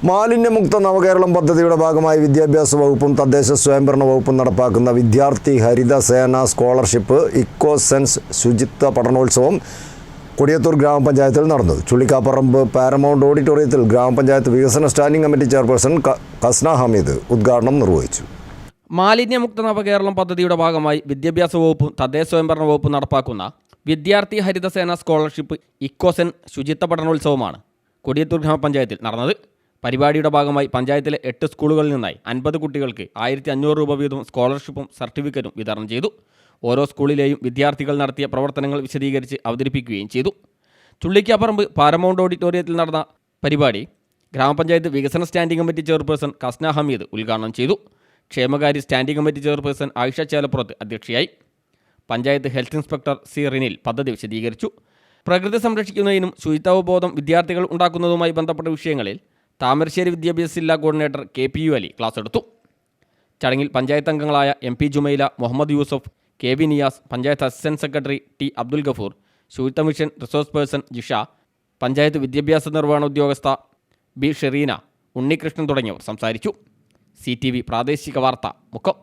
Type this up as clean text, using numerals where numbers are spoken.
മാലിന്യമുക്ത നവകേരളം പദ്ധതിയുടെ ഭാഗമായി വിദ്യാഭ്യാസ വകുപ്പും തദ്ദേശ സ്വയംഭരണ വകുപ്പും നടപ്പാക്കുന്ന വിദ്യാർത്ഥി ഹരിത സേന സ്കോളർഷിപ്പ് ഇക്കോ സെൻസ് ശുചിത്വ പഠനോത്സവം കൊടിയത്തൂർ ഗ്രാമപഞ്ചായത്തിൽ നടന്നു. ചുള്ളിക്കാപ്പറമ്പ് പാരമൗണ്ട് ഓഡിറ്റോറിയത്തിൽ ഗ്രാമപഞ്ചായത്ത് വികസന standing committee chairperson Kasna Hameed ഉദ്ഘാടനം നിർവഹിച്ചു. മാലിന്യമുക്ത നവകേരളം പദ്ധതിയുടെ ഭാഗമായി വിദ്യാഭ്യാസ വകുപ്പും തദ്ദേശ സ്വയംഭരണ വകുപ്പും നടപ്പാക്കുന്ന വിദ്യാർത്ഥി ഹരിതസേന സ്കോളർഷിപ്പ് ഇക്കോസെൻ ശുചിത്വ പഠനോത്സവമാണ് കൊടിയത്തൂർ ഗ്രാമപഞ്ചായത്തിൽ നടന്നത്. പരിപാടിയുടെ ഭാഗമായി പഞ്ചായത്തിലെ 8 സ്കൂളുകളിൽ നിന്നായി 50 കുട്ടികൾക്ക് 1500 രൂപ വീതം സ്കോളർഷിപ്പും സർട്ടിഫിക്കറ്റും വിതരണം ചെയ്തു. ഓരോ സ്കൂളിലെയും വിദ്യാർത്ഥികൾ നടത്തിയ പ്രവർത്തനങ്ങൾ വിശദീകരിച്ച് അവതരിപ്പിക്കുകയും ചെയ്തു. ചുള്ളിക്കാപ്പറമ്പ് പാരമൗണ്ട് ഓഡിറ്റോറിയത്തിൽ നടന്ന പരിപാടി ഗ്രാമപഞ്ചായത്ത് വികസന standing committee chairperson Kasna Hameed ഉദ്ഘാടനം ചെയ്തു. ക്ഷേമകാര്യ standing committee chairperson Ayisha Chelappurath അധ്യക്ഷയായി. Panchayat health inspector C Rinil പദ്ധതി വിശദീകരിച്ചു. പ്രകൃതി സംരക്ഷിക്കുന്നതിനും ശുചിത്വബോധം വിദ്യാർത്ഥികൾ ഉണ്ടാക്കുന്നതുമായി ബന്ധപ്പെട്ട വിഷയങ്ങളിൽ താമരശ്ശേരി വിദ്യാഭ്യാസ ജില്ലാ കോർഡിനേറ്റർ KPU അലി ക്ലാസ് എടുത്തു. ചടങ്ങിൽ പഞ്ചായത്ത് അംഗങ്ങളായ MP Jumaila, Muhammad Yusuf, KV Niyas, panchayat assistant secretary T Abdul Gafoor, ശുചിത്വ mission resource person Jisha, panchayat വിദ്യാഭ്യാസ നിർവഹണ ഉദ്യോഗസ്ഥ B ഷെറീന, ഉണ്ണികൃഷ്ണൻ തുടങ്ങിയവർ സംസാരിച്ചു. CTV പ്രാദേശിക വാർത്ത മുക്കം.